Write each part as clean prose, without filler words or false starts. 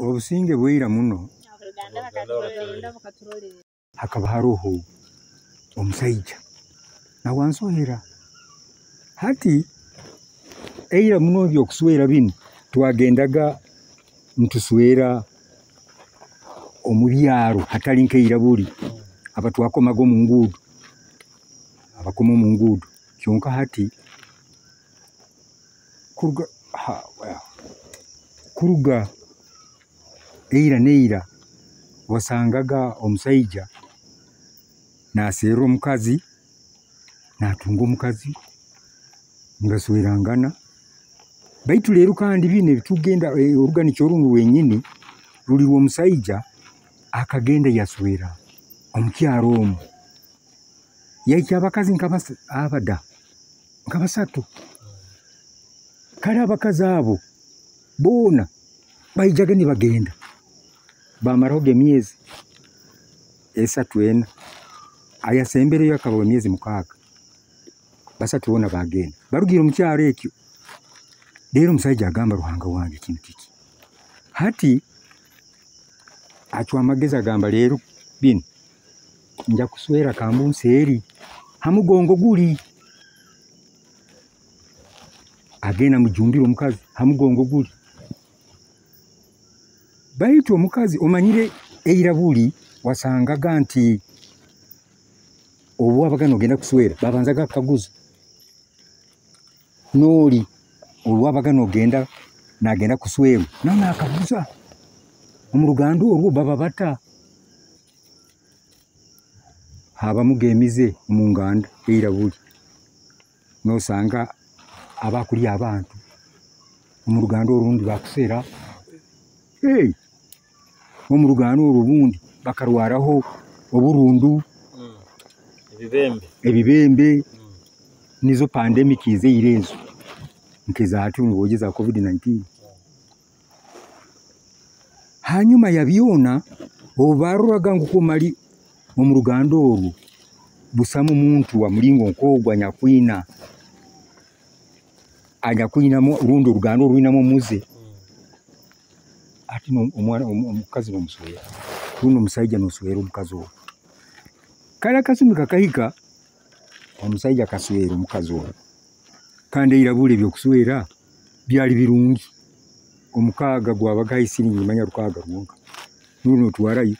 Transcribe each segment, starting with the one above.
obusinge bwira muno hakaba haroho omusaija nawansohera hati eira muno byokuswera bino twagendaga ntuswera omubyaro hatali nkeira buli aba twakomaga mu ngudo abakoma mu ngudo kyonka hati kuruga eira neira wasangaga omusaija naseera omukazi natunga omukazi ngaswerangana baitu leero kandi bine bitugenda Oruganikyo rungu wenyini ruli omusaija akagenda yaswera omukyaro omu yaikya abakazi abada nkabasatu kale abakazi abo boona baijaga ne bagenda bamaraho emyezi 3 ayasembereyo akaba emyezi 6 basatu boona bagenda barugira omukyaro ekyo leero omusaija agamba ruhanga wange kintu kiki hati achwa amagezi agamba leero bino nja kuswera kambunsi eri hamugongo guli agenda mujumbira omukazi hamugongo guli baitu omukazi omanyire eira buli wasangaga nti obwabagano ogenda kuswera babanzaga kaguza noli olwabagano ogenda nagenda kuswera nana akaguza omurugando olwo baba bata haba mugemize mu nganda eira buli nosanga abakuli abantu omurugando olundi bakusera omurugando olubundi bakarwaraho oburundu ebibembe nizo pandemic izeirezo nkiza ati ngoje za COVID-19 hanyuma yabyona obaruraga ngukumali omurugando olwo busamu muntu wa mulingo nkogwa nyakwina anyakwina mo rundo rugando ruinamo muze ati no omwana omukazi bamuswera runo musaija no swera omukazi owo kala kasumika kahika omusaija kaswera omukazi owo kandi irabule byo kuswera byali birungi omukaga gwabaga isini nyimanya rukaga rwonka nuno twarayo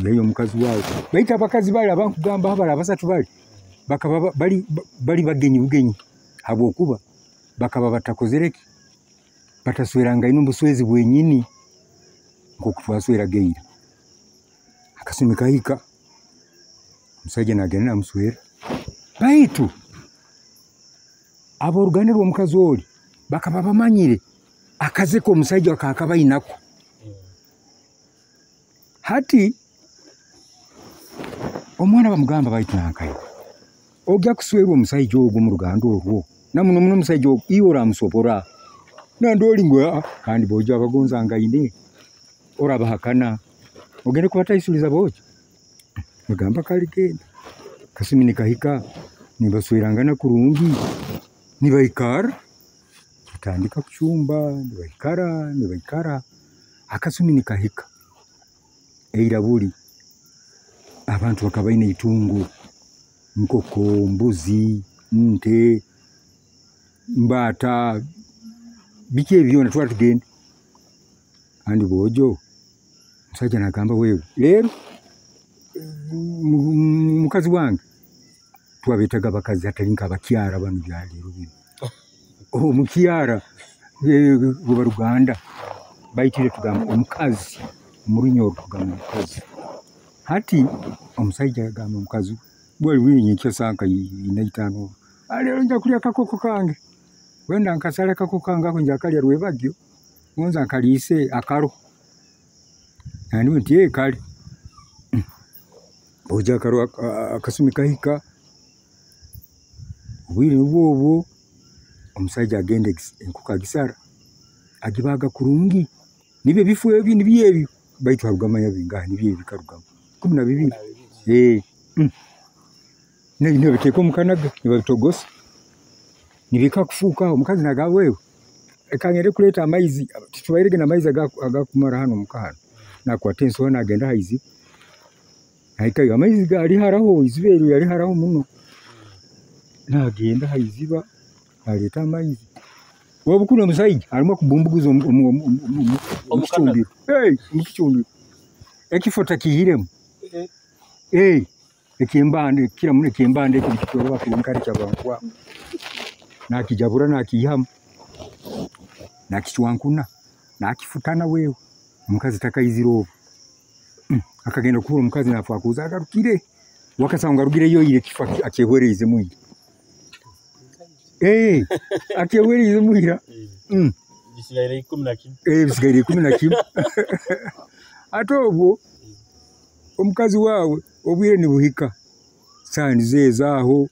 nayo omukazi wawe baita abakazi bali abankugamba abala abasatu bali bakaba bali bagenyi bugenyi habo kuba bakaba batakozereki batasweranga ino buswezi bwenyini ngokutwaswera geira akasumika hika musaje nagenda muswera baitu abo Ruganda rwo mukazi oli bakaba bamanyire akaze ko musaje akakaba inako hati omwana bamugamba baitu nankaye ogya kuswera omusaije ogwo mu Ruganda orwo namuno muno musaije iora musopora nandoli ngwa kandi bojo abagonza ngaine ora bahakana ogende kubatayisuliza bojo mugamba kali genda kasimi nikahika nibaswerangana kurungi nibaikara tutandika kuchumba nibaikara akasumi nikahika eira buli abantu bakabaine itungu nkoko mbuzi nte mbata bike byona twali tugenda andi bojo musaja nakamba wewe lero mukazi wange twabetaga bakazi atalinka abakyara banu byali rubino mukyara goba Ruganda baitire tugamba omukazi murinyo tugamba omukazi hati omusaija agamba omukazi bwali winyi kyosanka inaitano alero nja kulya kakoko kange wenda nkasala kakoko kange ako nja kalya rwebagyo ngonza nkalise akaro nani ntie kali oja karo akasumika hika ubwire ubwo omusaija agende enkuka gisara agibaga kurungi nibyo bifu ebi nibyo baitu harugama yabinga nibyo bikarugama 12 nibyo biteko mukanaga nibyo bitogosa nibika kufuka omukazi naga wewe ekangere kuleta amaizi tubairege na amaizi agakumara hano mukahano nakwata ensoha nagenda haizi haikayo amaizi gali haraho iziberu yali haraho muno nagenda haiziba aleta amaizi wabukuno musaiji arimo kubumbuguza omukichumbiro omukichumbiro ekifota kihiremu ekimbande kila mune kimbande kikitoro bakinkari kyabankwa nakijabura nakihamu nakichwankuna nakifutana wewe omukazi takayiziro akagenda kuhura omukazi nafa kuza agarukire wakasanga rugireyo ile kifa akehwereze mwira akehwereze mwira bisigaire 11 bisigaire 11 atobwo omukazi wawe obwire ni buhika sani zezaho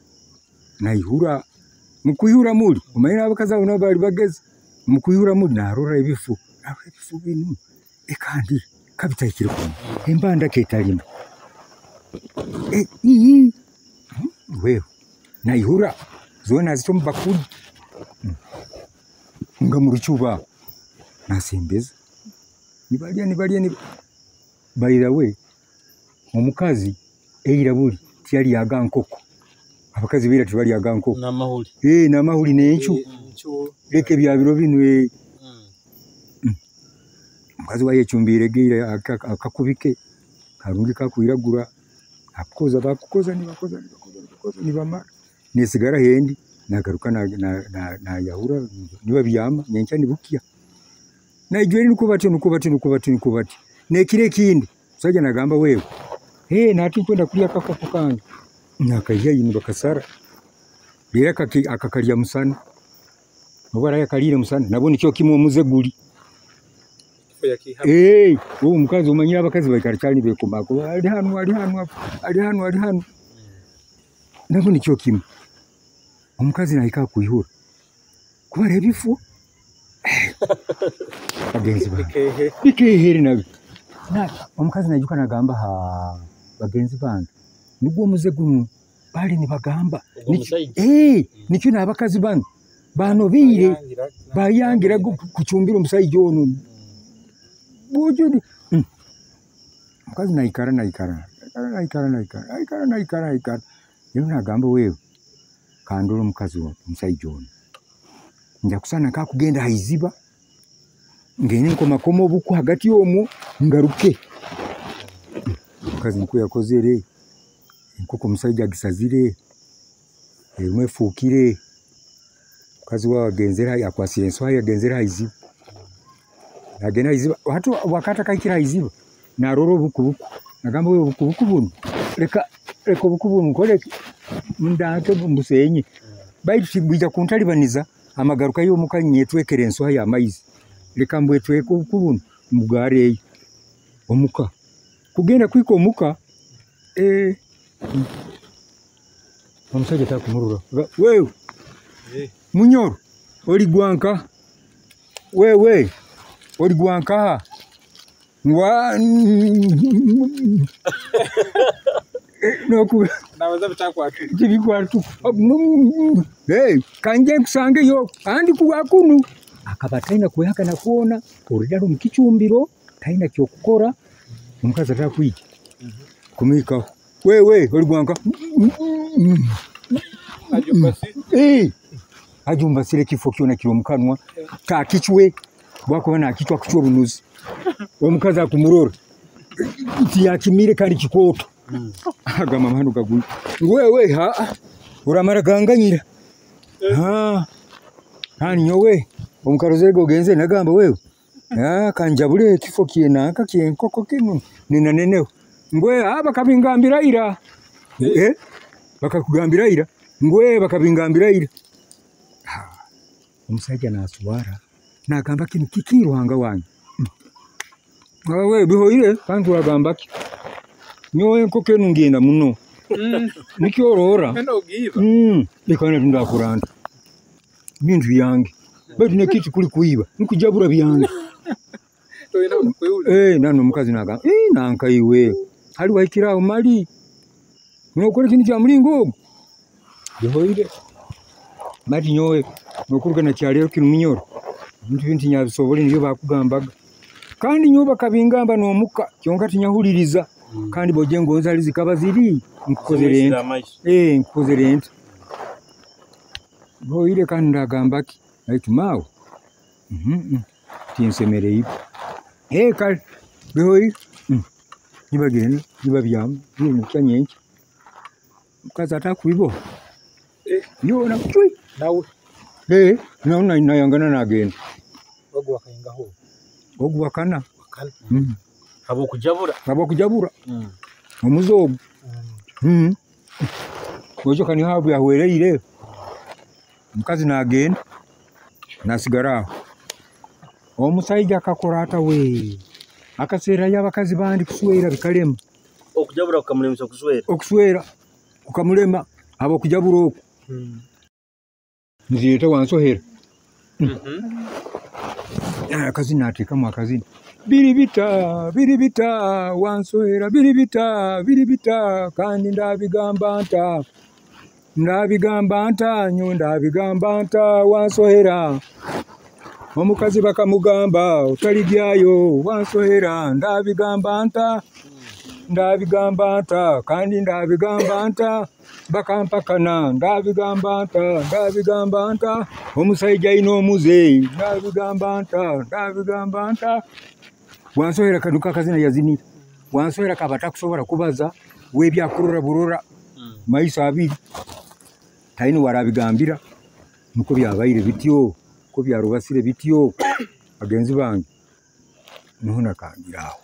naihura mukuyura muri umayina abakazi abo nabali bageze mukuyura muri narora ebifu binu ekandi kabitaikire ko embanda ketalima wewe naihura zona zitomba bakuri nga muruchuba nasembeza nibalia by the way omukazi eirabuli tiyali agankoko abakazi bira tibali agankoko namahuli namahuli nenchu leke byabiro binwe omukazi waye chumbire geira akakubike karungi kakuiragura akoza bakukoza nibamara nesigara hendi nagaruka na yahura niba byama nyencha nibukia na ijweri nukubati nekire kindi saja nagamba wewe nati kwenda kulia kakoko kange nakaiya yinu bakasara bira akakalia musana mubara yakalire musana nabone cyo kimwe muzeguli uwo mukazi umanyira abakazi bakaracani bekomako ali hanu nabone cyo kimwe omukazi nahika kuyihura kubara ebifu bagenzi bikehere nabi omukazi najuka nagamba bagenzi bange nibwo muze guno bali ni bagamba nicyo nabakazi bano bire bayangira kuchumbira omusaiji ono bujudi omukazi naikara yero nagamba wewe kandolo omukazi wo omusaiji ono nja kusana kakugenda haiziba ngene nkomakoma obuku hagati omwo ngaruke omukazi niko yakozere nkoko omusajja agisazire emwefukire omukazi wagenzera yakwasire enswa yagenzera haiziba agenda haiziba hatu wakata kaikira haiziba naroro obuku nagamba we obuku buno leka obuku buno nkole ndake mbusenye baitu bwija kuntalibaniza amagaruka yo mukanye twekere enswa ya maizi leka mbwetweko obuku buno mugare omuka kugenda kwiko omuka omusajja takumurura wewe munyoro oli gwanka wewe oli gwanka noku nabaza bitakwatu tibikwatu kanje kusange yo andi kuwakunu akabataina kuyaka na kuona oridalo mukichumbiro taina kyokukora omukazi atakwiki kumika wewe oli gwanka ajumbasire kifo kyona kiro mukanwa kakichwe bwako na kichwa kuchwa bunuzi omukazi akumurora ti yakimire kandi kikoto agama mhanu kaguyi wewe uramara ganganyira hani nyowe omukarozego genze nagamba wewe kanjabule kifo kiena kakienkoko kinu nina neneo ngwe bakabingambira ira bakakugambira ira ngwe bakabingambira ira omusajja naswara nagamba kinu kikirwanga wanyu wewe bihoire kandi wagamba ki nyowe nkoko enu ngenda muno nikiorora nikana tundakuranda bintu yange bado nekiti kuli kuiba nikujabura byange nano mukazi naga nanka iwe hali waikirawo mali nokole kintu kya mulingo bihoire mati nyowe nokuruka na kyalero kinu minyoro bintu nyabisobole niyo bakugambaga kandi nyoba kabingamba n'omukka kyonka tinyahuliriza kandi boje ngonzali zikaba ziri nkukozere ente boire kandi ndagambaki aitu mawe tinsemereye kale behoyi nibagene nibabyamu nyanyenki mukazi atakuibo yo nakuchui nawe naona inayangana nagenda ogwa kayanga ho ogwa kana abo kujabura omuzogo ojo kani habu yahwereire mukazi nagenda nasigara omusaija akakora ata we akaseera y'abakazi bandi kuswera bikalema okujabura ukamulemesa okuswera ukamulema abo kujabura oku nziyete wansohera akazi nateekamu akazina biribita wansohera biribita kandi ndabigamba nta nyo ndabigamba nta wansohera omukazi bakamugamba otaligyayo wansohera ndabigamba nta kandi ndabigamba nta bakampakana ndabigamba nta omusaija ino omuze ndabigamba nta wansohera kaduka kazina yazini wansohera kabata kusobora kubaza webyakurura burura maisa abiri taino warabigambira nuko byabayire bityo ko byarubasire bityo agenzi bangi nuho nakangiraho